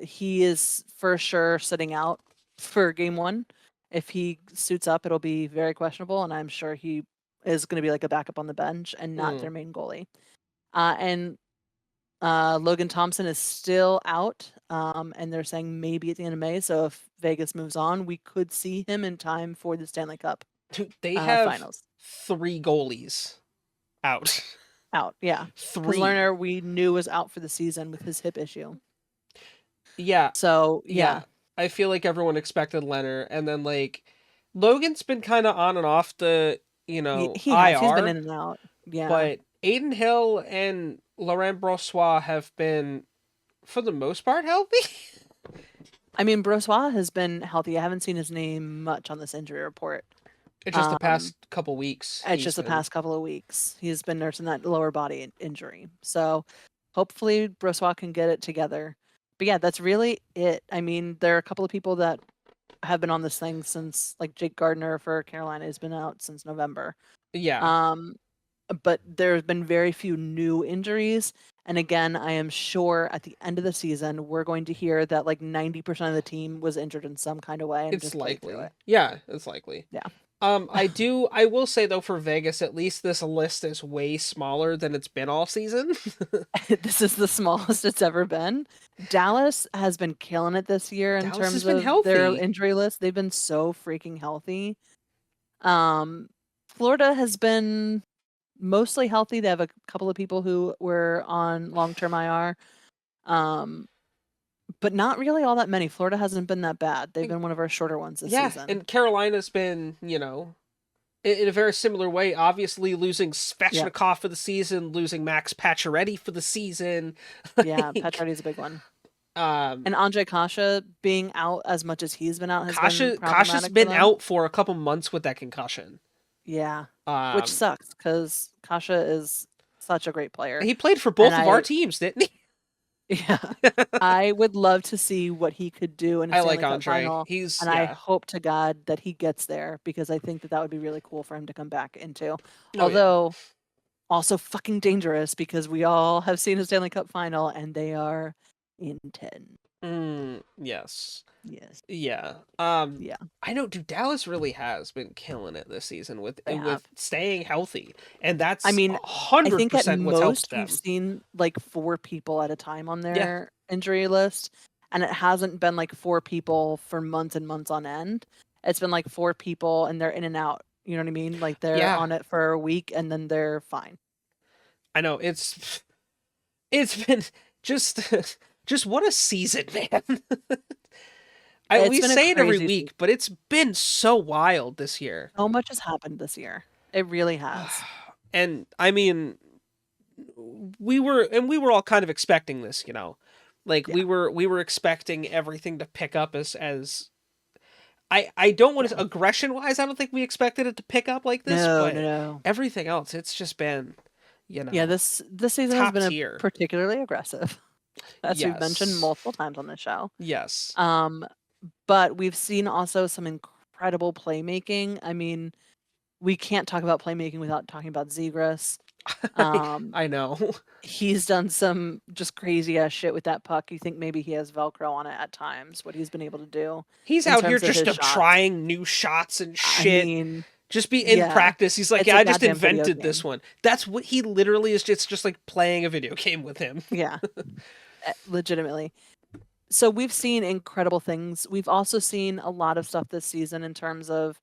He is for sure sitting out for game 1. If he suits up, it'll be very questionable, and I'm sure he is going to be like a backup on the bench and not their main goalie. And Logan Thompson is still out, and they're saying maybe at the end of May. So if Vegas moves on, we could see him in time for the Stanley Cup. They have finals. 3 goalies out. Out, yeah. 3. Because Lerner we knew was out for the season with his hip issue. Yeah. So yeah. I feel like everyone expected Lerner, and then like Logan's been kind of on and off the he IR. He's been in and out. Yeah. But Aiden Hill and Laurent Brossoit have been, for the most part, healthy. I mean, Brossoit has been healthy. I haven't seen his name much on this injury report. It's just the past couple weeks. It's just the past couple of weeks. He's been nursing that lower body injury. So hopefully Brossoit can get it together. But yeah, that's really it. I mean, there are a couple of people that have been on this thing since, like Jake Gardner for Carolina has been out since November. Yeah. But there's been very few new injuries. And again, I am sure at the end of the season, we're going to hear that like 90% of the team was injured in some kind of way. And It's likely. It. Yeah, it's likely. Yeah. I will say though, for Vegas, at least this list is way smaller than it's been all season. This is the smallest it's ever been. Dallas has been killing it this year in terms of their injury list. They've been so freaking healthy. Florida has been mostly healthy. They have a couple of people who were on long-term IR. But not really all that many. Florida hasn't been that bad. They've been one of our shorter ones this season. Yeah, and Carolina's been, in a very similar way, obviously losing Svechnikov for the season, losing Max Pacioretty for the season. Yeah, Pacioretty's a big one. And Andre Kasha being out as much as he's been out has been problematic. Kasha's been out for a couple months with that concussion. Yeah, which sucks because Kasha is such a great player. He played for both of our teams, didn't he? Yeah, I would love to see what he could do in a Stanley Cup final. I hope to God that he gets there because I think that would be really cool for him to come back into. Although, also fucking dangerous because we all have seen a Stanley Cup final and they are intense. Yes. Yes. Yeah. Yeah. I know, dude. Dallas really has been killing it this season with staying healthy, and that's 100% I think at what's most helped them. We've seen like 4 people at a time on their injury list, and it hasn't been like 4 people for months and months on end. It's been like 4 people, and they're in and out. You know what I mean? Like they're on it for a week, and then they're fine. I know it's been just what a season, man. We say it every week, but it's been so wild this year. So much has happened this year. It really has. And I mean, we were all kind of expecting this, we were expecting everything to pick up as I don't want to aggression wise. I don't think we expected it to pick up like this. No. Everything else, it's just been, Yeah, this season has been particularly aggressive, as we've mentioned multiple times on the show. Yes. But we've seen also some incredible playmaking. I mean, we can't talk about playmaking without talking about Zegras. I know. He's done some just crazy ass shit with that puck. You think maybe he has Velcro on it at times, what he's been able to do. He's out here just trying new shots and shit. I mean, just be in practice. He's like, I just invented this one. That's what he literally is. It's just like playing a video game with him. Yeah, legitimately. So we've seen incredible things. We've also seen a lot of stuff this season in terms of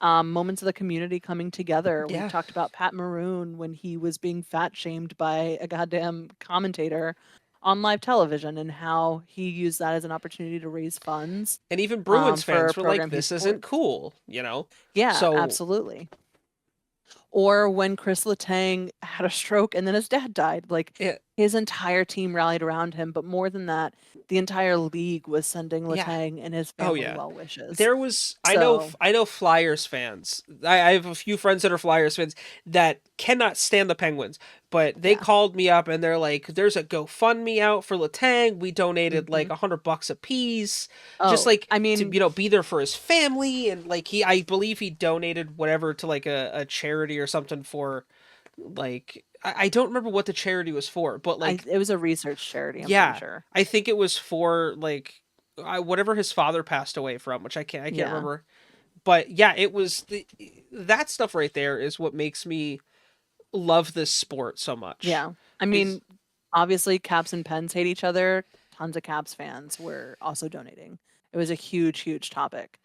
moments of the community coming together. Yeah. We've talked about Pat Maroon when he was being fat shamed by a goddamn commentator on live television, and how he used that as an opportunity to raise funds. And even Bruins for a fans were like, program he this isn't supports. cool, you know? Yeah, So absolutely. Or when Chris Letang had a stroke and then his dad died, like it, his entire team rallied around him. But more than that, the entire league was sending Yeah. Letang and his Oh, family yeah. well wishes. There was I So know Flyers fans. I have a few friends that are Flyers fans that cannot stand the Penguins, but they Yeah. called me up and they're like, "There's a GoFundMe out for Letang. We donated like $100 a piece, just oh, like I mean, to be there for his family." And like I believe he donated whatever to like a charity or something for like I don't remember what the charity was for, but like it was a research charity, I'm yeah, pretty sure. I think it was for like whatever his father passed away from, which I can't Yeah. remember. But yeah, it was that stuff right there is what makes me love this sport so much. Yeah. I mean, obviously Caps and Pens hate each other. Tons of Caps fans were also donating. It was a huge, huge topic.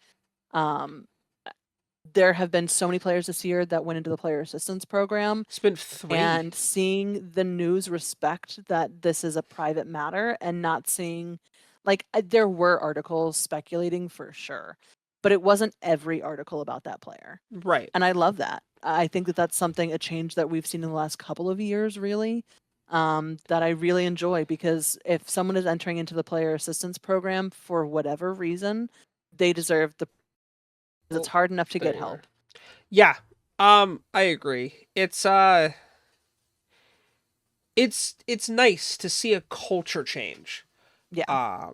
There have been so many players this year that went into the player assistance program. It's been 3. And seeing the news respect that this is a private matter, and not seeing, like, there were articles speculating for sure, but it wasn't every article about that player. Right. And I love that. I think that that's a change that we've seen in the last couple of years, really, that I really enjoy, because if someone is entering into the player assistance program for whatever reason, they deserve it's hard enough to get help. Yeah. I agree. It's nice to see a culture change. Yeah.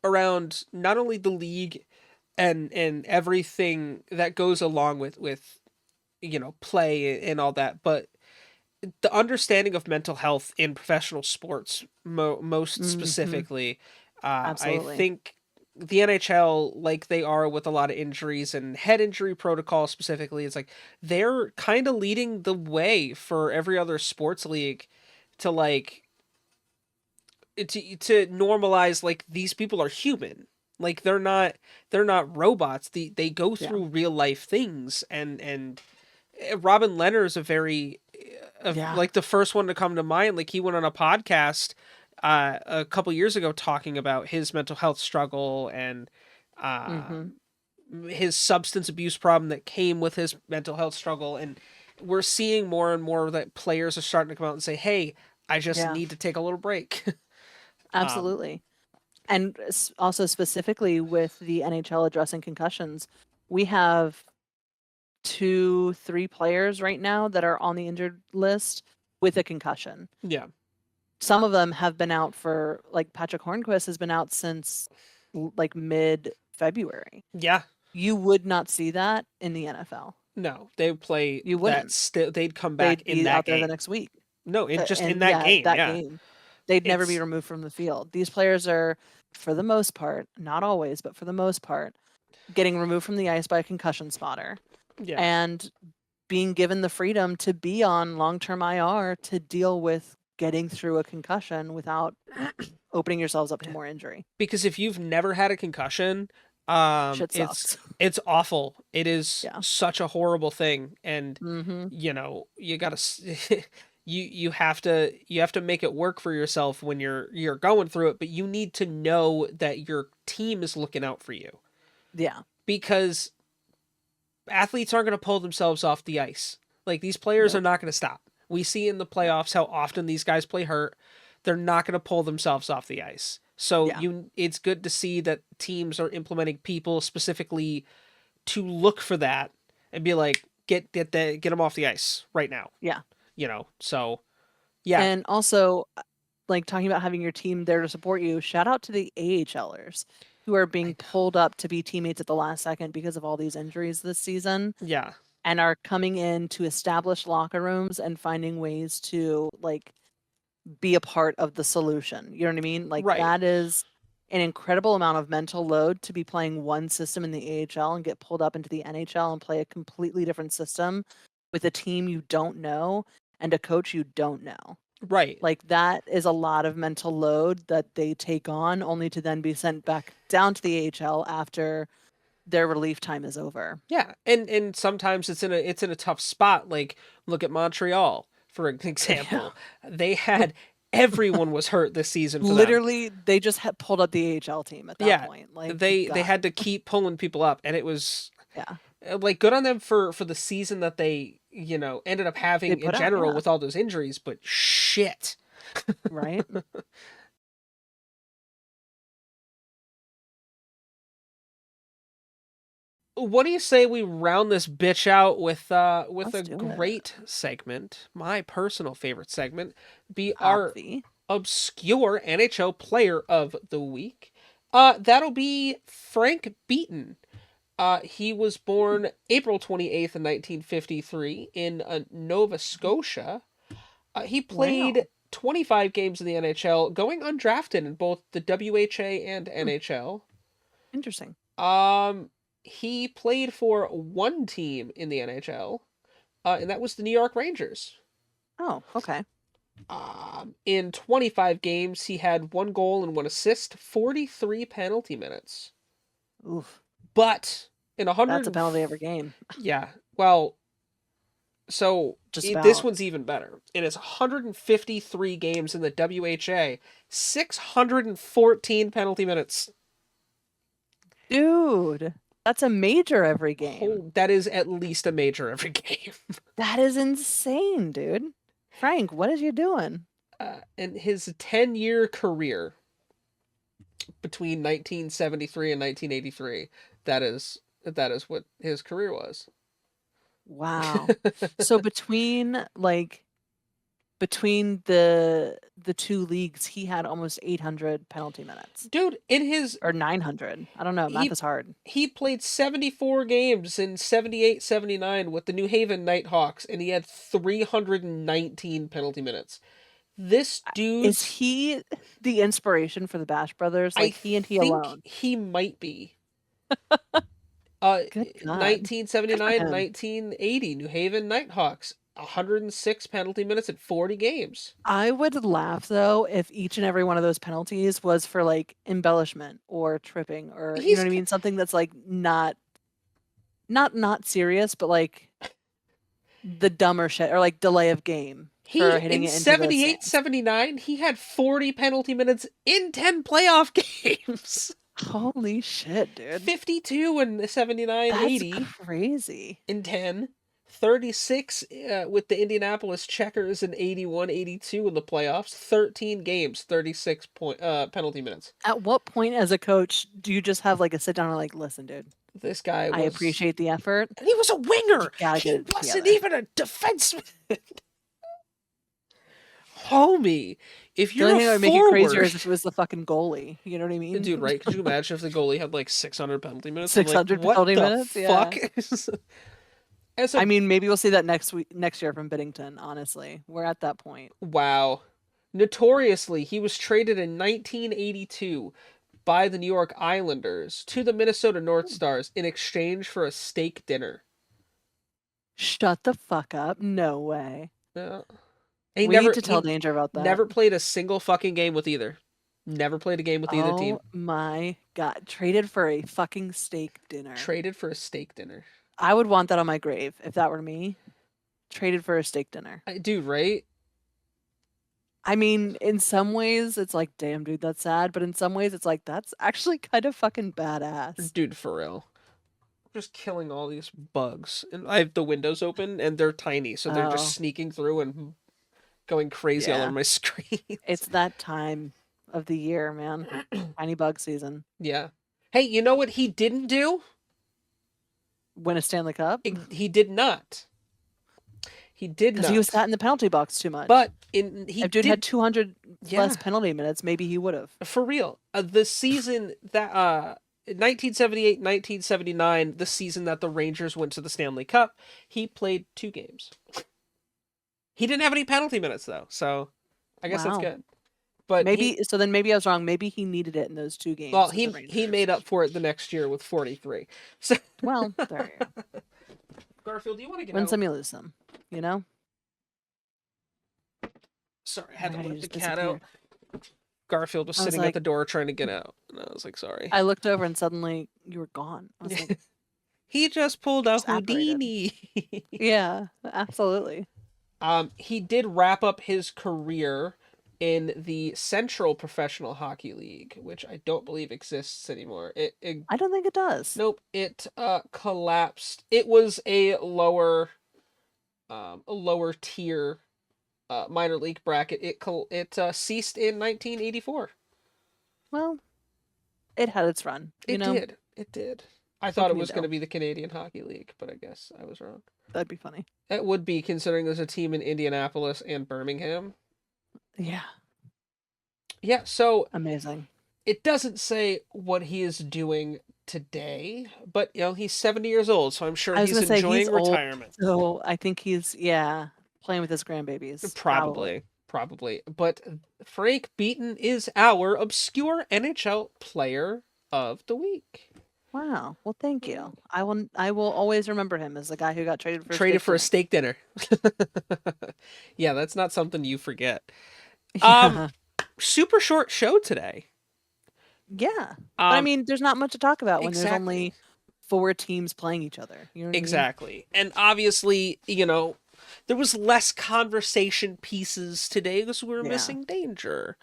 Around not only the league and everything that goes along with play and all that, but the understanding of mental health in professional sports most specifically. Absolutely. I think the NHL, like they are with a lot of injuries and head injury protocol specifically, it's like they're kind of leading the way for every other sports league to like to normalize like these people are human. Like they're not robots. They go through real life things, and Robin Leonard is a very like the first one to come to mind. Like he went on a podcast a couple years ago talking about his mental health struggle and his substance abuse problem that came with his mental health struggle. And we're seeing more and more that players are starting to come out and say, "Hey, I just need to take a little break." Absolutely. And also specifically with the NHL addressing concussions, we have 2-3 players right now that are on the injured list with a concussion. Yeah. Some of them have been out for, like, Patrick Hornquist has been out since like mid-February. Yeah. You would not see that in the NFL. No, they would play. You wouldn't. They'd come back They'd be in that out game. there the next week. No, in And that game. That yeah. game. They'd never be removed from the field. These players are, for the most part, not always, but for the most part, getting removed from the ice by a concussion spotter. Yeah. And being given the freedom to be on long-term IR to deal with getting through a concussion without opening yourselves up to more injury. Because if you've never had a concussion, Shit sucks. it's awful. It is such a horrible thing, and you know, you gotta you have to make it work for yourself when you're going through it, but you need to know that your team is looking out for you. Yeah. Because athletes aren't going to pull themselves off the ice. Like these players are not going to stop. We see in the playoffs how often these guys play hurt. They're not going to pull themselves off the ice. So it's good to see that teams are implementing people specifically to look for that and be like, get them off the ice right now. Yeah. You know, so yeah. And also, like, talking about having your team there to support you, shout out to the AHLers who are being pulled up to be teammates at the last second because of all these injuries this season. Yeah. And are coming in to establish locker rooms and finding ways to, like, be a part of the solution. You know what I mean? Like, that is an incredible amount of mental load to be playing one system in the AHL and get pulled up into the NHL and play a completely different system with a team you don't know and a coach you don't know. Right. Like, that is a lot of mental load that they take on, only to then be sent back down to the AHL after their relief time is over. Yeah, and sometimes it's in a tough spot. Like look at Montreal for an example. Yeah. They had everyone was hurt this season. For Literally, they just had pulled up the AHL team at that point. Like they had to keep pulling people up, and it was like good on them for the season that they ended up having in general with all those injuries. But shit, right. What do you say we round this bitch out with a great segment, my personal favorite segment, be our obscure NHL player of the week. That'll be Frank Beaton. He was born April 28th, 1953 in Nova Scotia. He played 25 games in the NHL, going undrafted in both the WHA and NHL. Interesting. He played for one team in the NHL, and that was the New York Rangers. Oh, okay. In 25 games, he had 1 goal and 1 assist, 43 penalty minutes. Oof. But in 100... That's a penalty every game. Yeah. Well, so this one's even better. In his 153 games in the WHA, 614 penalty minutes. Dude. That's a major every game. Oh, that is at least a major every game. That is insane, dude. Frank, what is you doing? In his 10-year career between 1973 and 1983, that is what his career was. Wow. So between the two leagues, he had almost 800 penalty minutes. Dude, or 900. I don't know, math is hard. He played 74 games in 78-79 with the New Haven Nighthawks, and he had 319 penalty minutes. This dude... Is he the inspiration for the Bash Brothers? Like, he and he alone? He might be. 1979, 1980, New Haven Nighthawks. 106 penalty minutes in 40 games. I would laugh, though, if each and every one of those penalties was for, like, embellishment or tripping or, you know what I mean? Something that's, like, not serious, but, like, the dumber shit or, like, delay of game. For hitting in it into 78, 79, he had 40 penalty minutes in 10 playoff games. Holy shit, dude. 52 in 79, That's 80. Crazy. In 10. 36 with the Indianapolis Checkers in 81, 82 in the playoffs. 13 games, 36 penalty minutes. At what point as a coach do you just have like a sit down and like, listen, dude, this guy I appreciate the effort. And he was a winger. He wasn't even a defenseman. Homie, if you're the only thing that would make it crazier is if it was the fucking goalie. You know what I mean? Dude, right? Could you imagine if the goalie had like 600 penalty minutes? 600 penalty minutes? Fuck? Yeah. I mean, maybe we'll see that next year from Biddington, honestly. We're at that point. Wow. Notoriously, he was traded in 1982 by the New York Islanders to the Minnesota North Stars in exchange for a steak dinner. Shut the fuck up. No way. Yeah. We need to tell Danger about that. Never played a single fucking game with either. Never played a game with either team. Oh my god. Traded for a fucking steak dinner. Traded for a steak dinner. I would want that on my grave if that were me. Traded for a steak dinner. Dude, right? I mean, in some ways, it's like, damn, dude, that's sad. But in some ways, it's like, that's actually kind of fucking badass. Dude, for real. Just killing all these bugs. And I have the windows open, and they're tiny. So they're just sneaking through and going crazy all over my screen. It's that time of the year, man. Tiny bug season. Yeah. Hey, you know what he didn't do? Win a Stanley Cup? He did not. He did not. Because he was sat in the penalty box too much. But if dude had 200 less penalty minutes, maybe he would have. For real. The season that 1978, 1979, the season that the Rangers went to the Stanley Cup, he played 2 games. He didn't have any penalty minutes though, so I guess that's good. But maybe then maybe I was wrong. Maybe he needed it in those 2 games. Well, he made up for it the next year with 43. So well, there you go. Garfield, do you want to get win some, you lose some. You know. Sorry, I had to let the cat out. Garfield was sitting at the door trying to get out, and I was like, sorry. I looked over and suddenly you were gone. I was like, he just pulled a Houdini. Yeah, absolutely. He did wrap up his career in the Central Professional Hockey League, which I don't believe exists anymore. I don't think it does. Nope, it collapsed. It was a lower tier minor league bracket. It ceased in 1984. Well, it had its run. It did. I thought it was going to be the Canadian Hockey League, but I guess I was wrong. That'd be funny. It would be, considering there's a team in Indianapolis and Birmingham. Yeah. Yeah, so... Amazing. It doesn't say what he is doing today, but, he's 70 years old, so I'm sure he's enjoying retirement. Old, so I think he's, playing with his grandbabies. Probably. But Frank Beaton is our obscure NHL player of the week. Wow. Well, thank you. I will always remember him as the guy who got traded for a steak dinner. Yeah, that's not something you forget. Yeah. Super short show today. Yeah. But I mean, there's not much to talk about when there's only 4 teams playing each other. You know what exactly. I mean? And obviously, there was less conversation pieces today because we were missing Danger.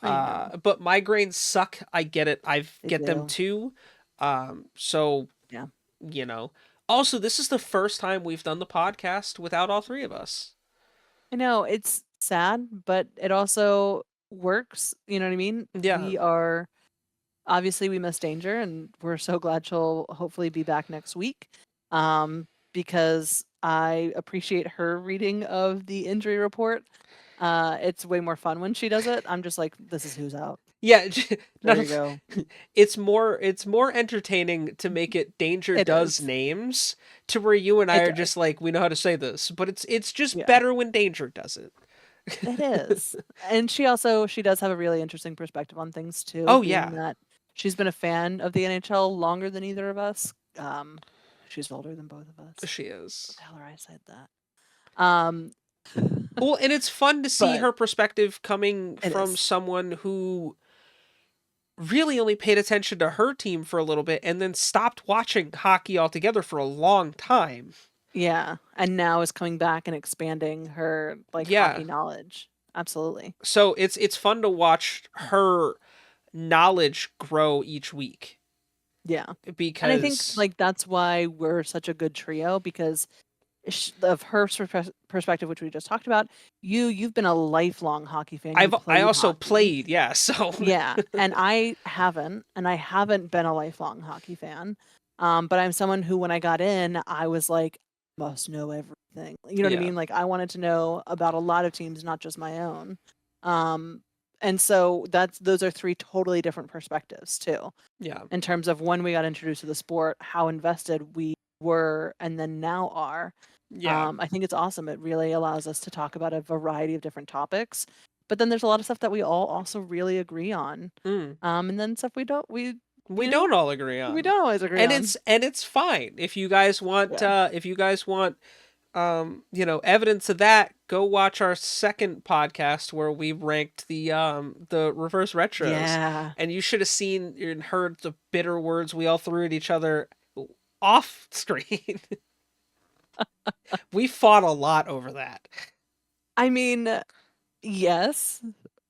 But migraines suck. I get it. I get them too. So, Also, this is the first time we've done the podcast without all 3 of us. I know, it's sad, but it also works. You know what I mean? Yeah. Obviously we miss Danger, and we're so glad she'll hopefully be back next week. Because I appreciate her reading of the injury report. It's way more fun when she does it. I'm just like, this is who's out. Yeah, there you go. It's more entertaining to make it Danger does names to where you and I are just like, we know how to say this, but it's just better when Danger does it. It is. And she does have a really interesting perspective on things too. Oh yeah. That she's been a fan of the NHL longer than either of us. She's older than both of us. She is. Tell her I said that. Well, and it's fun to see her perspective coming from someone who really only paid attention to her team for a little bit and then stopped watching hockey altogether for a long time. Yeah, and now is coming back and expanding her hockey knowledge. Absolutely. So it's fun to watch her knowledge grow each week. Yeah. Because and I think that's why we're such a good trio, because of her perspective, which we just talked about, you've been a lifelong hockey fan. I also played, so yeah, and I haven't been a lifelong hockey fan. But I'm someone who, when I got in, I was like, must know everything. You know what I mean? Like, I wanted to know about a lot of teams, not just my own. And so those are 3 totally different perspectives too. Yeah. In terms of when we got introduced to the sport, how invested we were and then now are. Yeah. I think it's awesome. It really allows us to talk about a variety of different topics. But then there's a lot of stuff that we all also really agree on. And then stuff we don't all agree on. We don't always agree on. And it's fine. If you guys want evidence of that, go watch our second podcast where we ranked the reverse retros. Yeah. And you should have seen and heard the bitter words we all threw at each other off screen. We fought a lot over that. I mean, yes.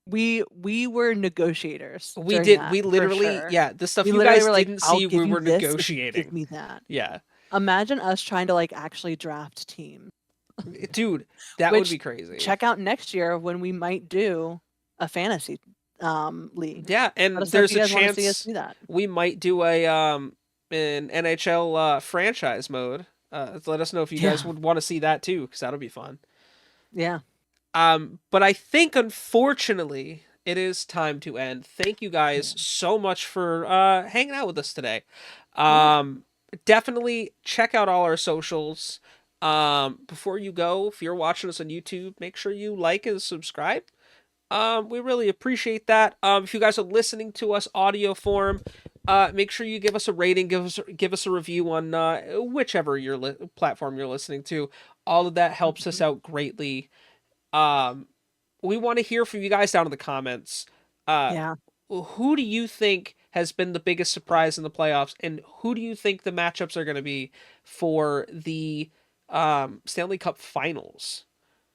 We were negotiators. We did. That, we literally, the stuff you guys didn't see, we were negotiating. Give me that. Yeah. Imagine us trying to actually draft teams. Dude, that would be crazy. Check out next year when we might do a fantasy league. Yeah, and there's a chance we might do an NHL franchise mode. Let us know if you guys would want to see that too, because that'll be fun. Yeah. But I think, unfortunately, it is time to end. Thank you guys so much for hanging out with us today. Definitely check out all our socials. Before you go, if you're watching us on YouTube, make sure you like and subscribe. We really appreciate that. If you guys are listening to us audio form, make sure you give us a rating, give us a review on whichever platform you're listening to. All of that helps us out greatly. We want to hear from you guys down in the comments. Yeah. Who do you think has been the biggest surprise in the playoffs, and who do you think the matchups are going to be for the Stanley Cup Finals?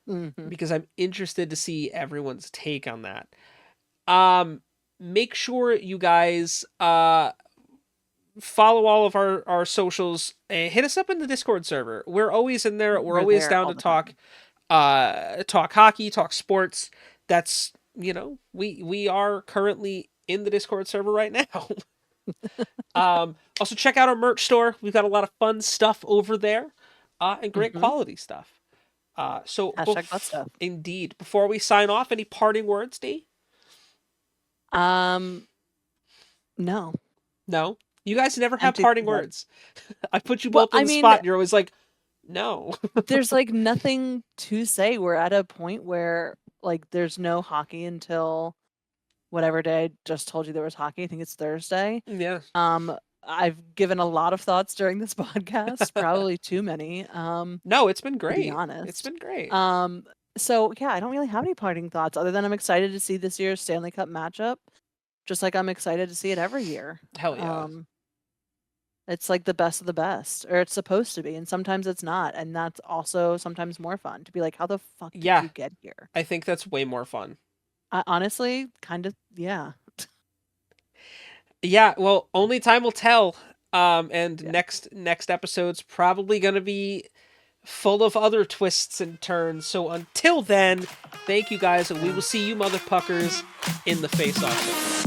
Mm-hmm. Because I'm interested to see everyone's take on that. Make sure you guys follow all of our socials and hit us up in the Discord server. We're always in there. We're always there down all to the talk talk hockey, talk sports. That's, you know, we are currently in the Discord server right now. Also check out our merch store. We've got a lot of fun stuff over there, and great Mm-hmm. quality stuff. So Hashtag butt stuff. Indeed. Before we sign off, any parting words, D? No. No. You guys never have Empty parting thread. words. I put you Well, both on I the mean, spot, and you're always like, no. There's like nothing to say. We're at a point where like there's no hockey until whatever day I just told you there was hockey. I think it's Thursday. Yeah. I've given a lot of thoughts during this podcast, probably too many. No, it's been great. To be honest. It's been great. So yeah, I don't really have any parting thoughts other than I'm excited to see this year's Stanley Cup matchup. Just like I'm excited to see it every year. Hell yeah. It's like the best of the best, or it's supposed to be, and sometimes it's not, and that's also sometimes more fun to be like, how the fuck did you get here? I think that's way more fun. Honestly, kind of, yeah. Yeah, well, only time will tell. And next episode's probably gonna be full of other twists and turns. So until then, thank you guys, and we will see you motherfuckers in the face-off.